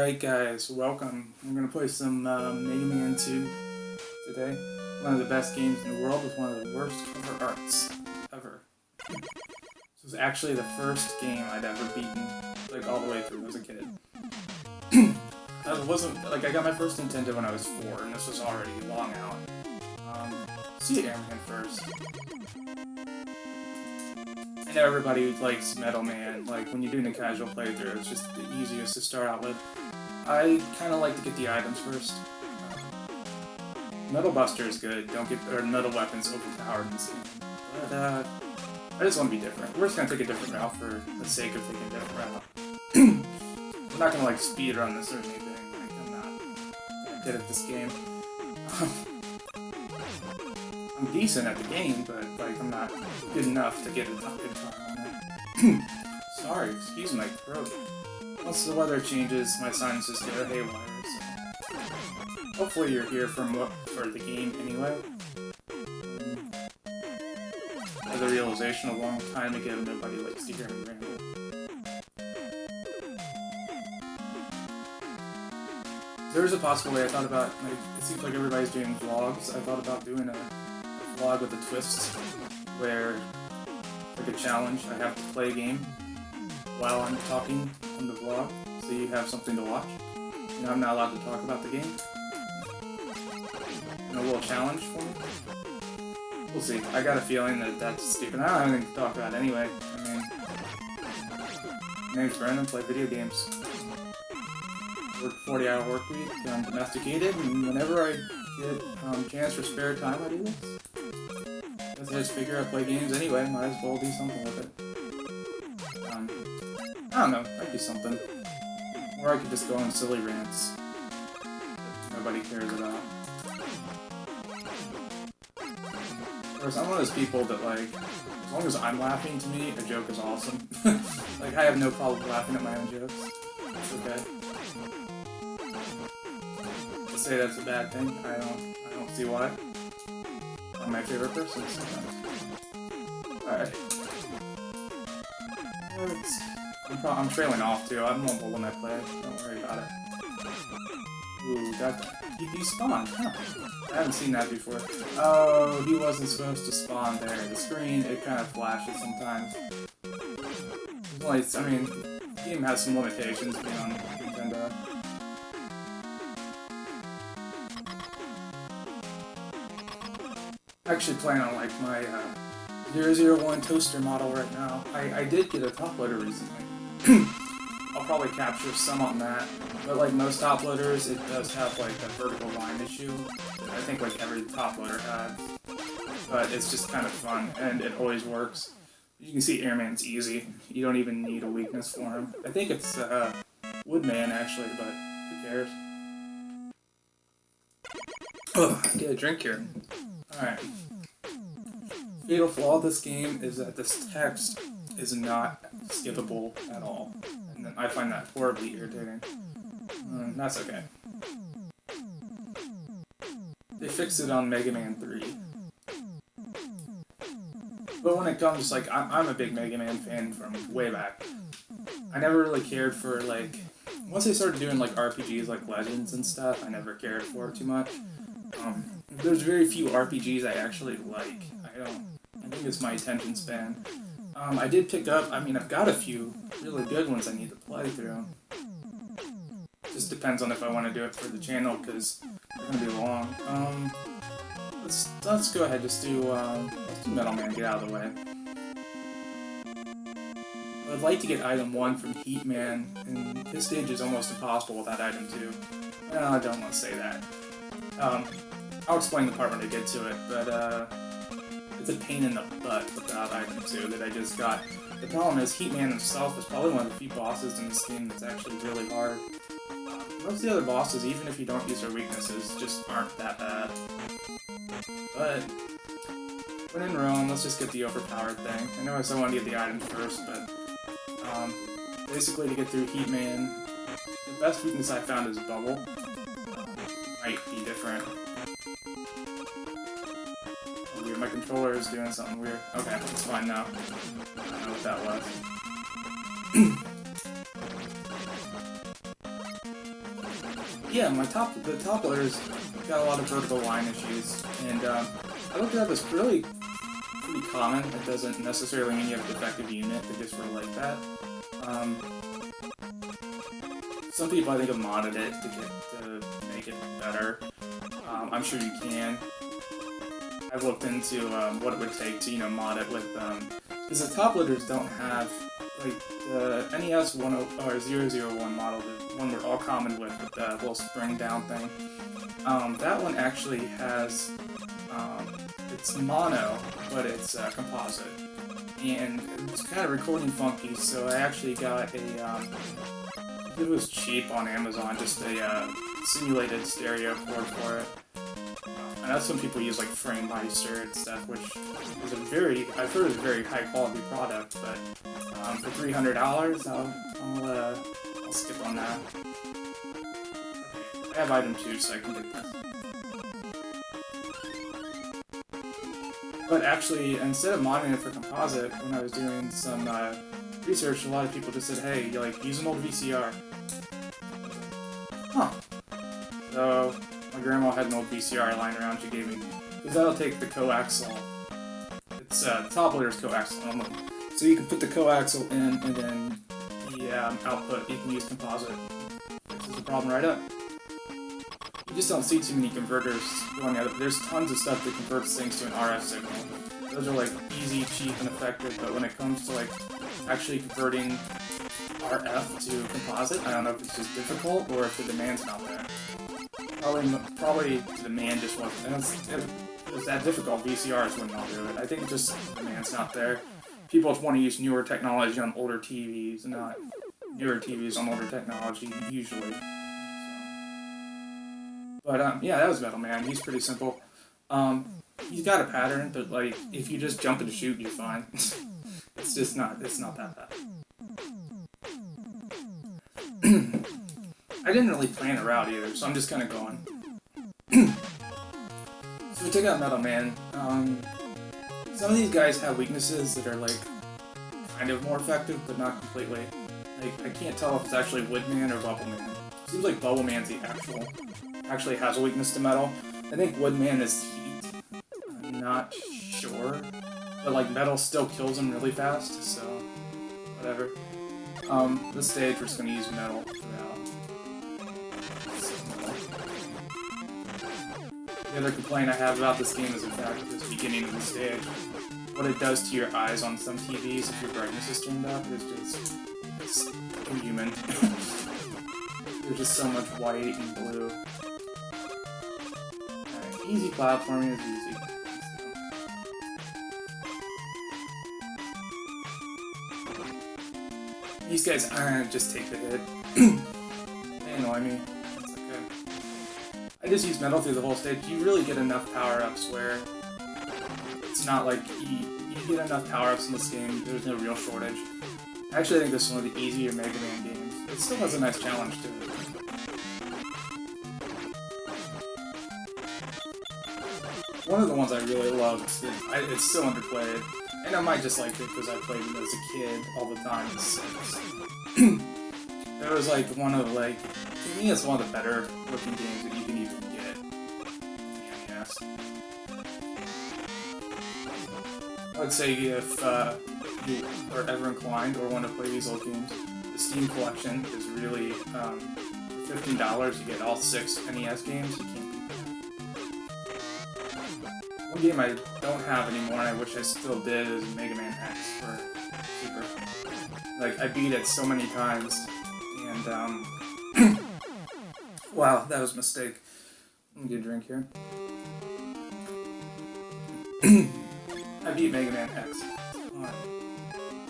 Alright guys, welcome. I'm going to play some Mega Man 2 today. One of the best games in the world with one of the worst cover arts ever. This was actually the first game I'd ever beaten, like all the way through as a kid. I got my first Nintendo when I was 4, and this was already long out. See Airman first. I know everybody likes Metal Man, like when you're doing a casual playthrough, it's just the easiest to start out with. I kind of like to get the items first. Metal Buster is good, Metal Weapon's overpowered in this game. But, I just want to be different. We're just going to take a different route for the sake of taking a different route. I'm not going to, speed run this or anything. I'm not good at this game. I'm decent at the game, but, I'm not good enough to get a good time on it. Sorry, excuse my throat. Once the weather changes, my sinuses go haywire, so... Hopefully you're here for the game anyway. I had the realization a long time ago nobody likes to hear me ramble. There's a possible way I thought about, it seems like everybody's doing vlogs. I thought about doing a vlog with a twist, where, like a challenge, I have to play a game while I'm talking on the vlog, so you have something to watch. You know, I'm not allowed to talk about the game. And a little challenge for me. We'll see. I got a feeling that that's stupid. I don't have anything to talk about anyway. I mean, my name's Brendan, play video games. Work 40-hour work week, I'm domesticated, and whenever I get chance for spare time, I do this. I just figure I play games anyway, might as well do something with it. I don't know, might be something. Or I could just go on silly rants that nobody cares about. Of course, I'm one of those people that, as long as I'm laughing, to me, a joke is awesome. I have no problem laughing at my own jokes. It's okay. To say that's a bad thing, I don't see why. I'm my favorite person sometimes. Alright. I'm trailing off too. I'm mobile when I play. Don't worry about it. Ooh, got the TP spawn. Huh. I haven't seen that before. Oh, he wasn't supposed to spawn there. The screen, it kind of flashes sometimes. I mean, the game has some limitations beyond Nintendo. I'm actually playing on my 001 toaster model right now. I did get a top loader recently. I'll probably capture some on that, but like most top loaders, it does have the vertical line issue. I think every top loader has, but it's just kind of fun and it always works. You can see Airman's easy. You don't even need a weakness for him. I think it's Woodman actually, but who cares? Ugh, get a drink here. Alright. Fatal flaw of this game is that this text is not skippable at all. And I find that horribly irritating. That's okay. They fixed it on Mega Man 3. But when it comes, I'm a big Mega Man fan from way back. I never really cared for, once they started doing, RPGs like Legends and stuff, I never cared for it too much. There's very few RPGs I actually like. I think it's my attention span. I did pick up, I've got a few really good ones I need to play through. Just depends on if I want to do it for the channel, because they're going to be long. Let's go ahead, let's do Metal Man, get out of the way. I'd like to get item 1 from Heat Man, and this stage is almost impossible without item 2. Well, I don't want to say that. I'll explain the part when I get to it, but it's a pain in the butt without item 2 that I just got. The problem is, Heat Man himself is probably one of the few bosses in this game that's actually really hard. Most of the other bosses, even if you don't use their weaknesses, just aren't that bad. But when in Rome, let's just get the overpowered thing. I know I still want to get the items first, but basically to get through Heat Man, the best weakness I found is Bubble. Might be different. Weird, my controller is doing something weird. Okay, it's fine now. I don't know what that was. yeah, the top loader's got a lot of vertical line issues, and I looked it up as really pretty common. It doesn't necessarily mean you have a defective unit, they just sort of like that. Some people I think have modded it to make it better. I'm sure you can. I've looked into what it would take to, mod it with, because the top loaders don't have, like, the NES 001 model, the one we're all common with the little spring down thing. That one actually has, it's mono, but it's composite. And it's kind of recording funky, so I actually got it was cheap on Amazon, just a simulated stereo port for it. I know some people use like FrameMeister and stuff, which is I've heard is a very high quality product, but for $300, I'll skip on that. Okay, I have item 2, so I can get this. But actually, instead of modding it for composite, when I was doing some research, a lot of people just said, hey, use an old VCR. Huh. So, my grandma had an old VCR lying around she gave me, because that'll take the coaxial. It's top loader's coaxial only. So you can put the coaxial in, and then the output, you can use composite. This is the problem right up. You just don't see too many converters going out of it. There's tons of stuff that converts things to an RF signal. Those are easy, cheap, and effective, but when it comes to actually converting RF to composite, I don't know if it's just difficult or if the demand's not there. Probably the demand just wasn't. If it was that difficult, VCRs wouldn't all do it. I think just the demand's not there. People just want to use newer technology on older TVs, and not newer TVs on older technology, usually. But, yeah, that was Metal Man. He's pretty simple. He's got a pattern, but, if you just jump and shoot, you're fine. it's not that bad. I didn't really plan a route either, so I'm just kind of going. So we took out Metal Man. Some of these guys have weaknesses that are, kind of more effective, but not completely. I can't tell if it's actually Woodman or Bubbleman. Seems like Bubbleman's the actually has a weakness to metal. I think Woodman is heat. I'm not sure. But metal still kills him really fast, so whatever. This stage we're just gonna use metal throughout. The other complaint I have about this game is in fact at the beginning of the stage. What it does to your eyes on some TVs if your brightness is turned up is just it's inhuman. There's just so much white and blue. Alright, easy platforming is easy. These guys just take the hit. They annoy me. It's okay. I just use metal through the whole stage. You really get enough power-ups where it's not like you get enough power-ups in this game, there's no real shortage. Actually, I think this is one of the easier Mega Man games. It still has a nice challenge to it. One of the ones I really love is that it's so underplayed, and I might just like it because I played it as a kid all the time. It was one of to me it's one of the better looking games that you can even get on the NES. I would say if you are ever inclined or want to play these old games, the Steam collection is really for $15 you get all 6 NES games. You can't beat that. One game I don't have anymore and I wish I still did is Mega Man X for Super. I beat it so many times, and wow, that was a mistake. Let me get a drink here. I beat Mega Man X.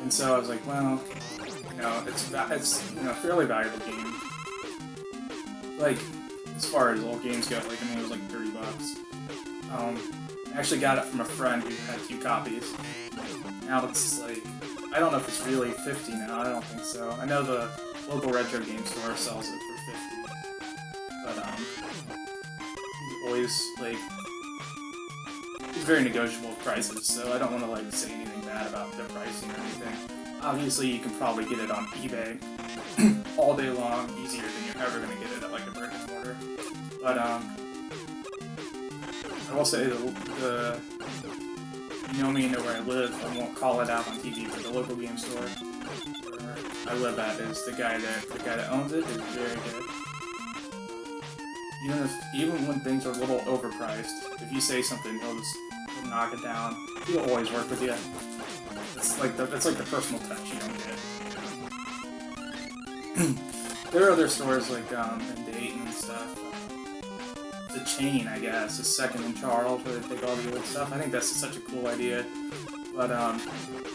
And so I was like, well, it's a fairly valuable game. As far as old games go, it was like $30. I actually got it from a friend who had 2 copies. Now it's I don't know if it's really $50 now, I don't think so. I know the local retro game store sells it for $50. But, he's always, he's very negotiable with prices, so I don't want to, say anything bad about their pricing or anything. Obviously, you can probably get it on eBay all day long, easier than you're ever going to get it at, a brick and mortar. But I will say the you know me, you know where I live. I won't call it out on TV, but the local game store where I live at is the guy that owns it is very good. Even when things are a little overpriced, if you say something, he'll knock it down. He'll always work with you. It's like the personal touch you don't get. There are other stores like in Dayton and stuff. The chain, I guess, is Second and Charles, where they take all the old stuff. I think that's such a cool idea. But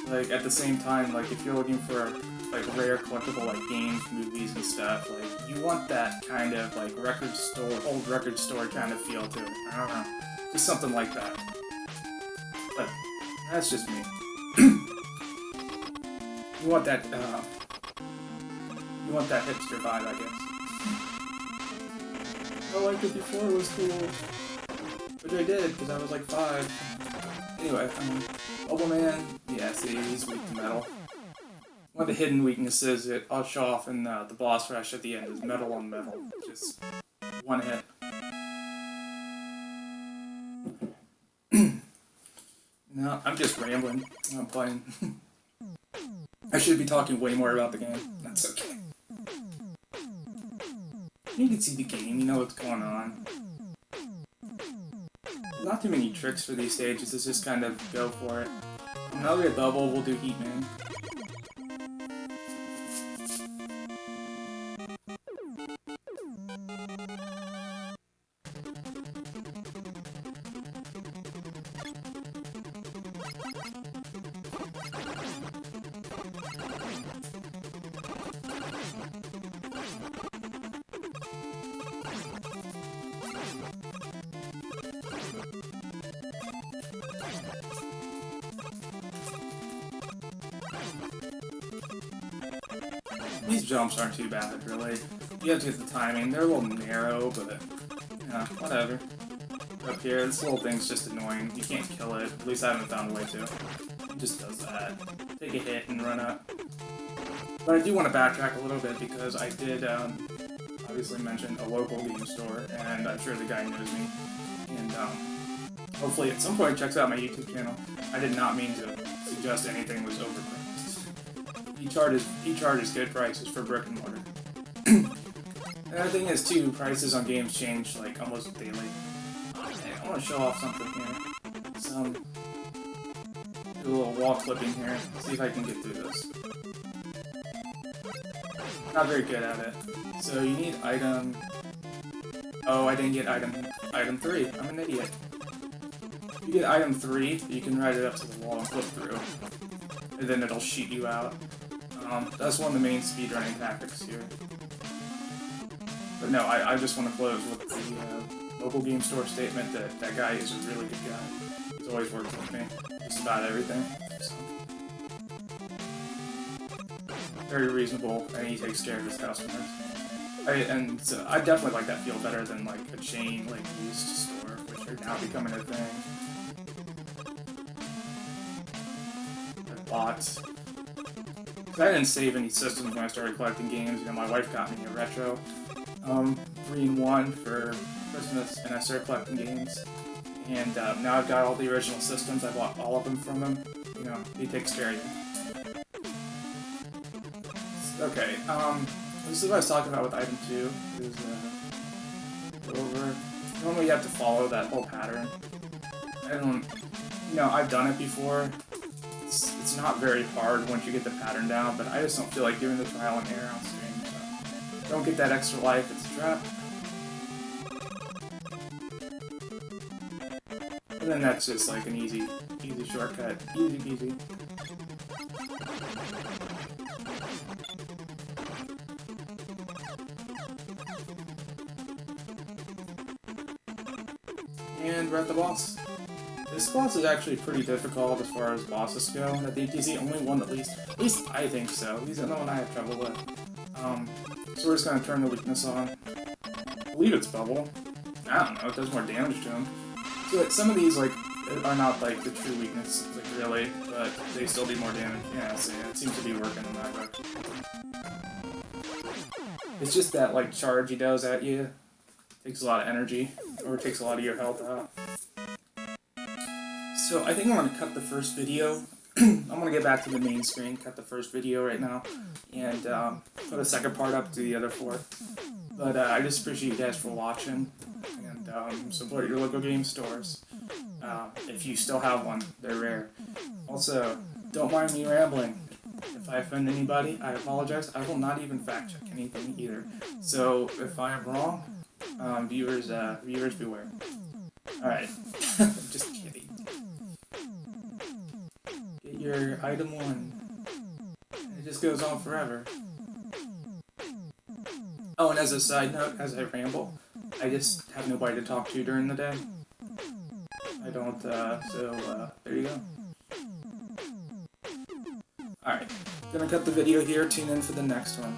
like at the same time, like if you're looking for like rare collectible like games, movies, and stuff, like you want that kind of like old record store kind of feel to it. I don't know, just something like that. But that's just me. You want that hipster vibe, I guess. I liked it before it was cool, which I did because I was like 5. Anyway, Bubble Man, yeah, see, he's weak to metal. One of the hidden weaknesses that I'll show off in the boss rush at the end is metal on metal, just one hit. No, I'm just rambling. I'm playing. I should be talking way more about the game. That's okay. You can see the game, you know what's going on. Not too many tricks for these stages, it's just kind of go for it. Now we get Bubble, we'll do Heatman. These jumps aren't too bad, really. You have to get the timing. They're a little narrow, but yeah, whatever. Up here, this little thing's just annoying. You can't kill it. At least I haven't found a way to. It just does that. Take a hit and run up. But I do want to backtrack a little bit because I did obviously mention a local game store, and I'm sure the guy knows me. And hopefully at some point checks out my YouTube channel. I did not mean to suggest anything was overpriced. He charges good prices for brick and mortar. Another thing is too, prices on games change like almost daily. I want to show off something here. Do a little wall clipping here. See if I can get through this. Not very good at it. So you need item. Oh, I didn't get item 3. I'm an idiot. You get item 3, you can ride it up to the wall and flip through, and then it'll shoot you out. That's one of the main speedrunning tactics here. But no, I just want to close with the local game store statement that that guy is a really good guy. He's always worked with me, just about everything. So. Very reasonable, and he takes care of his customers. I definitely like that feel better than like a chain, like used store, which are now becoming a thing. Like bots. I didn't save any systems when I started collecting games. You know, my wife got me a retro 3-in-1 for Christmas, and I started collecting games. And now I've got all the original systems. I bought all of them from him. You know, he takes care of you. Okay, this is what I was talking about with item 2. Is over. Normally you have to follow that whole pattern. I've done it before. It's not very hard once you get the pattern down, but I just don't feel like doing the trial and error on stream, so don't get that extra life, it's a trap. And then that's just like an easy shortcut. Easy peasy. And we're at the boss. This boss is actually pretty difficult as far as bosses go. I think he's the only one, at least I think so. He's the only one I have trouble with. So we're just gonna turn the weakness on. I believe it's Bubble. I don't know, it does more damage to him. So like, some of these like are not like the true weakness, like really, but they still do more damage. Yeah, so yeah, it seems to be working in that way. It's just that like charge he does at you Takes a lot of energy, or takes a lot of your health out. So I think I'm going to cut the first video. I'm going to get back to the main screen, cut the first video right now, and put a second part up to the other 4. But I just appreciate you guys for watching, and support your local game stores. If you still have one, they're rare. Also, don't mind me rambling. If I offend anybody, I apologize. I will not even fact check anything either. So if I am wrong, viewers beware. Alright, just kidding. Get your item 1. It just goes on forever. Oh, and as a side note, as I ramble, I just have nobody to talk to during the day. I don't, so there you go. Alright, gonna cut the video here, tune in for the next one.